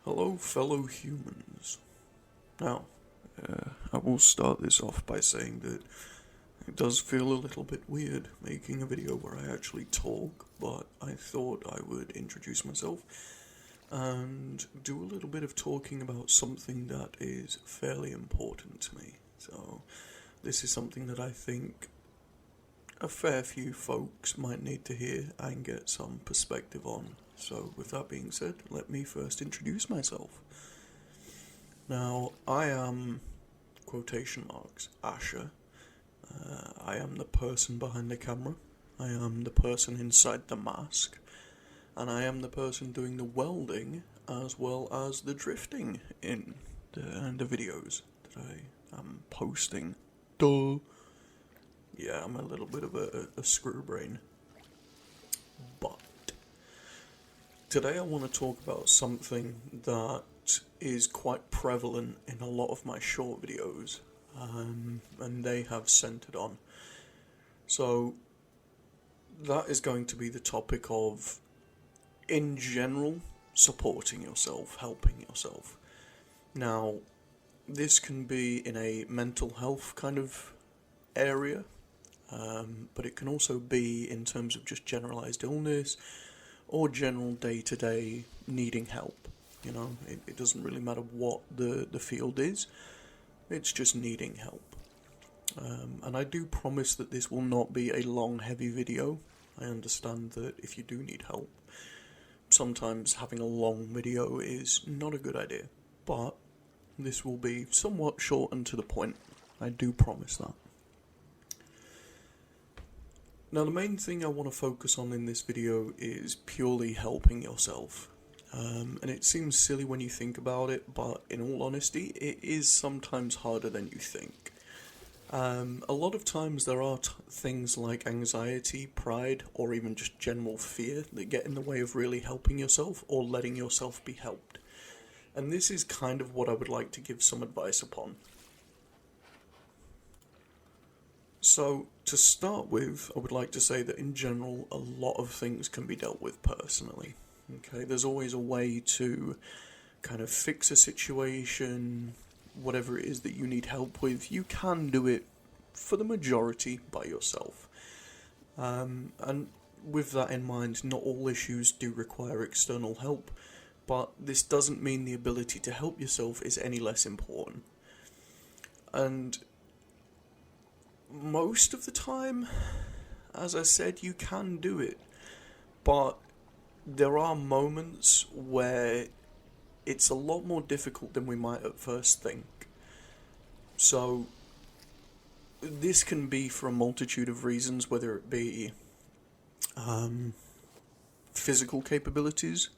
Hello, fellow humans. Now, I will start this off by saying that it does feel a little bit weird making a video where I actually talk, but I thought I would introduce myself and do a little bit of talking about something that is fairly important to me. So, this is something that I think a fair few folks might need to hear and get some perspective on. So, with that being said, let me first introduce myself. Now, I am, quotation marks, Asher. I am the person behind the camera. I am the person inside the mask. And I am the person doing the welding as well as the drifting in the videos that I am posting. Duh. Yeah, I'm a little bit of a screw brain. But today I want to talk about something that is quite prevalent in a lot of my short videos, and they have centered on. So that is going to be the topic of, in general, supporting yourself, helping yourself. Now, this can be in a mental health kind of area, but it can also be in terms of just generalized illness or general day-to-day needing help. You know, it doesn't really matter what the field is, it's just needing help. And I do promise that this will not be a long, heavy video. I understand that if you do need help, sometimes having a long video is not a good idea. But this will be somewhat short and to the point. I do promise that. Now, the main thing I want to focus on in this video is purely helping yourself. And it seems silly when you think about it, but in all honesty, it is sometimes harder than you think. A lot of times there are things like anxiety, pride, or even just general fear that get in the way of really helping yourself or letting yourself be helped. And this is kind of what I would like to give some advice upon. So, to start with, I would like to say that in general, a lot of things can be dealt with personally. Okay, there's always a way to kind of fix a situation, whatever it is that you need help with. You can do it for the majority by yourself. And with that in mind, not all issues do require external help, but this doesn't mean the ability to help yourself is any less important. And most of the time, as I said, you can do it, but there are moments where it's a lot more difficult than we might at first think. So, this can be for a multitude of reasons, whether it be physical capabilities.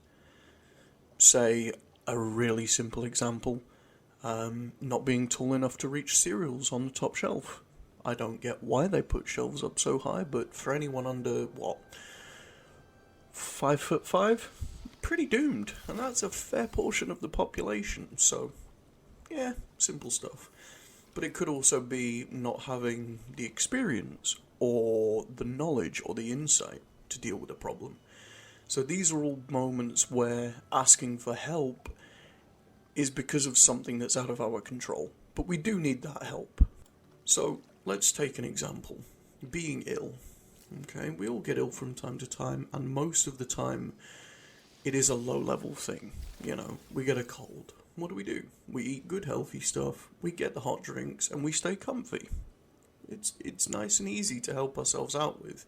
Say, a really simple example, not being tall enough to reach cereals on the top shelf. I don't get why they put shelves up so high, but for anyone under, 5'5", pretty doomed, and that's a fair portion of the population, so, yeah, simple stuff. But it could also be not having the experience, or the knowledge, or the insight to deal with a problem. So these are all moments where asking for help is because of something that's out of our control, but we do need that help. So, let's take an example. Being ill. Okay, we all get ill from time to time, and most of the time it is a low-level thing. You know, we get a cold. What do? We eat good, healthy stuff, we get the hot drinks, and we stay comfy. It's nice and easy to help ourselves out with.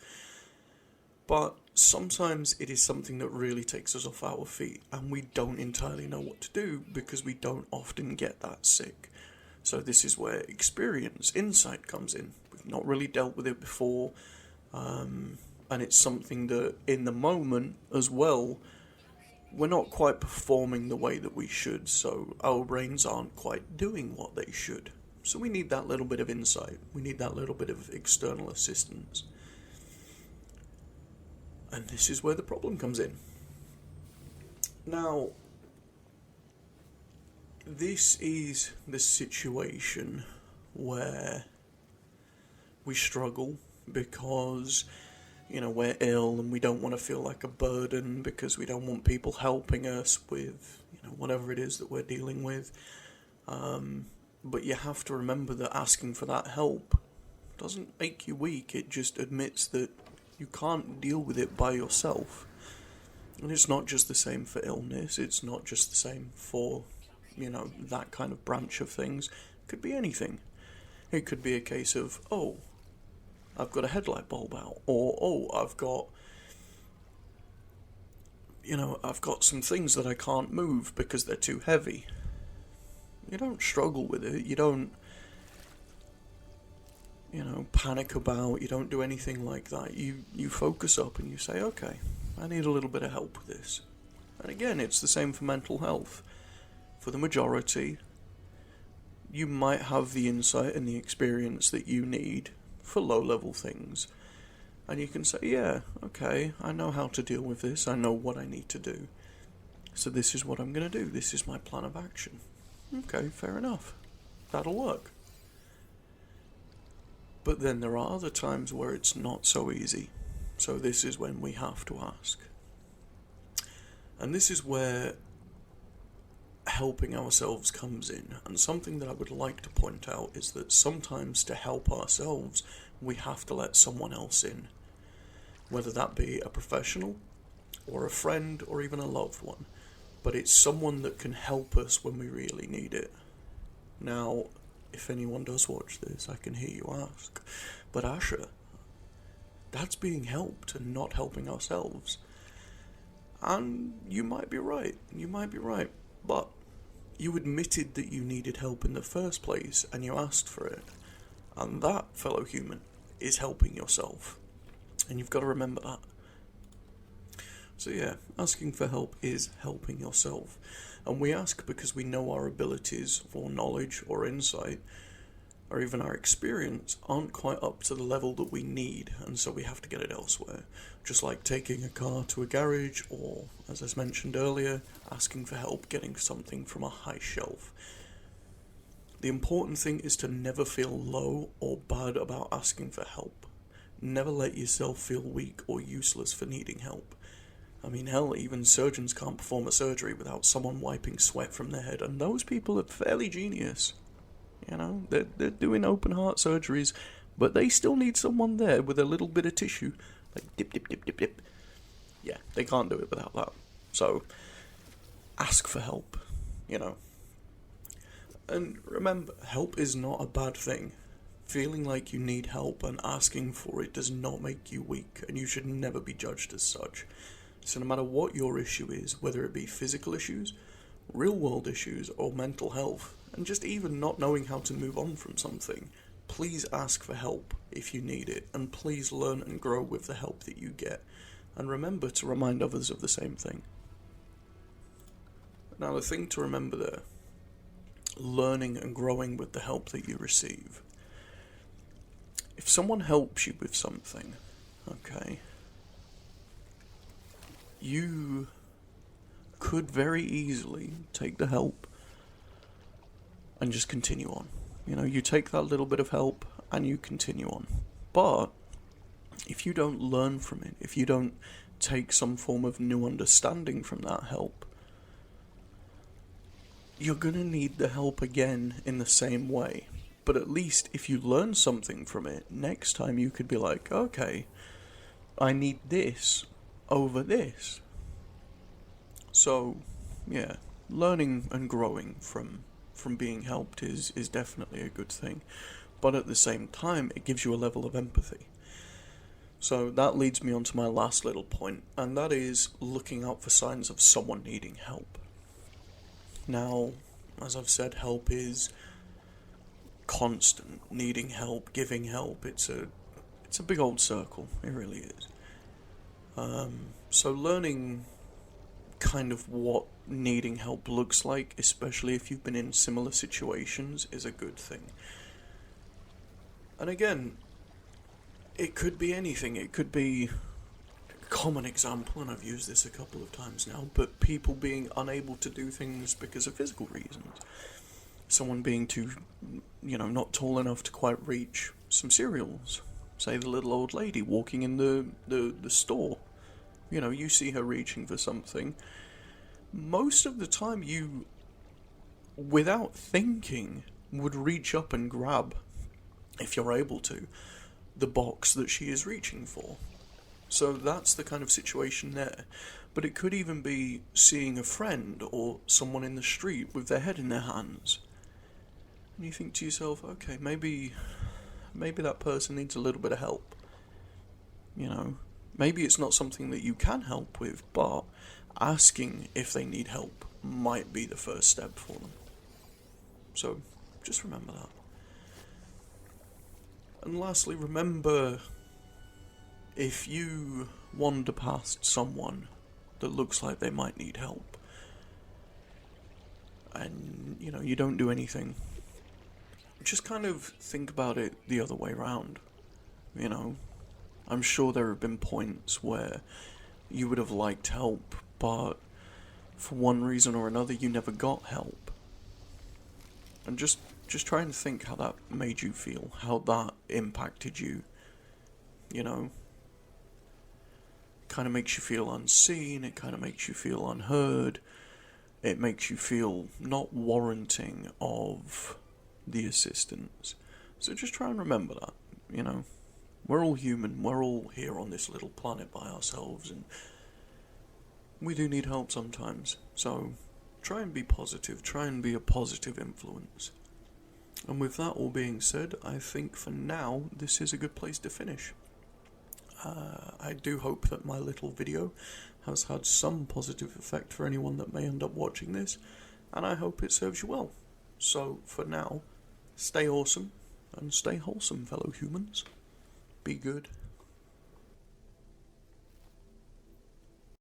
But sometimes it is something that really takes us off our feet, and we don't entirely know what to do because we don't often get that sick. So this is where experience, insight comes in. We've not really dealt with it before, and it's something that in the moment as well, we're not quite performing the way that we should, so our brains aren't quite doing what they should. So we need that little bit of insight, we need that little bit of external assistance. And this is where the problem comes in. Now, this is the situation where we struggle because, we're ill and we don't want to feel like a burden because we don't want people helping us with, whatever it is that we're dealing with. But you have to remember that asking for that help doesn't make you weak, it just admits that you can't deal with it by yourself. And it's not just the same for illness, it's not just the same for, that kind of branch of things. It could be anything. It could be a case of, oh, I've got a headlight bulb out, or, oh, I've got some things that I can't move because they're too heavy. You don't struggle with it, you don't, panic about, you don't do anything like that. You focus up and you say, okay, I need a little bit of help with this. And again, it's the same for mental health. For the majority, you might have the insight and the experience that you need for low-level things. And you can say, yeah, okay, I know how to deal with this, I know what I need to do. So this is what I'm going to do, this is my plan of action. Okay, fair enough. That'll work. But then there are other times where it's not so easy. So this is when we have to ask. And this is where helping ourselves comes in. And something that I would like to point out is that sometimes to help ourselves, we have to let someone else in. Whether that be a professional, or a friend, or even a loved one. But it's someone that can help us when we really need it. Now, if anyone does watch this, I can hear you ask, but Asher, that's being helped and not helping ourselves. And you might be right, but you admitted that you needed help in the first place and you asked for it. And that, fellow human, is helping yourself. And you've got to remember that. So yeah, asking for help is helping yourself. And we ask because we know our abilities or knowledge or insight or even our experience aren't quite up to the level that we need, and so we have to get it elsewhere. Just like taking a car to a garage, or, as I mentioned earlier, asking for help getting something from a high shelf. The important thing is to never feel low or bad about asking for help. Never let yourself feel weak or useless for needing help. I mean, hell, even surgeons can't perform a surgery without someone wiping sweat from their head, and those people are fairly genius. They're doing open heart surgeries, but they still need someone there with a little bit of tissue, like dip, dip, dip, dip, dip. Yeah, they can't do it without that. So, ask for help, And remember, help is not a bad thing. Feeling like you need help and asking for it does not make you weak, and you should never be judged as such. So no matter what your issue is, whether it be physical issues, real-world issues, or mental health, and just even not knowing how to move on from something, please ask for help if you need it, and please learn and grow with the help that you get. And remember to remind others of the same thing. Now, the thing to remember there, learning and growing with the help that you receive. If someone helps you with something, okay, you could very easily take the help and just continue on. You take that little bit of help and you continue on. But if you don't learn from it, if you don't take some form of new understanding from that help, you're gonna need the help again in the same way. But at least if you learn something from it, next time you could be like, okay, I need this over this. So, yeah, learning and growing from being helped is definitely a good thing. But at the same time, it gives you a level of empathy. So that leads me on to my last little point, and that is looking out for signs of someone needing help. Now, as I've said, help is constant. Needing help, giving help, it's a big old circle. It really is. So learning kind of what needing help looks like, especially if you've been in similar situations, is a good thing. And again, it could be anything. It could be a common example, and I've used this a couple of times now, but people being unable to do things because of physical reasons. Someone being too, not tall enough to quite reach some cereals. Say the little old lady walking in the store. You see her reaching for something, most of the time you, without thinking, would reach up and grab, if you're able to, the box that she is reaching for. So that's the kind of situation there. But it could even be seeing a friend or someone in the street with their head in their hands. And you think to yourself, okay, maybe that person needs a little bit of help. You know, maybe it's not something that you can help with, but asking if they need help might be the first step for them. So, just remember that. And lastly, remember, if you wander past someone that looks like they might need help, and, you know, you don't do anything, just kind of think about it the other way around. You know, I'm sure there have been points where you would have liked help, but for one reason or another you never got help. And just try and think how that made you feel, how that impacted you. You know, it kind of makes you feel unseen, it kind of makes you feel unheard, it makes you feel not warranting of the assistance. So just try and remember that, you know. We're all human, we're all here on this little planet by ourselves, and we do need help sometimes. So try and be positive, try and be a positive influence. And with that all being said, I think for now this is a good place to finish. I do hope that my little video has had some positive effect for anyone that may end up watching this, and I hope it serves you well. So for now, stay awesome and stay wholesome, fellow humans. Be good.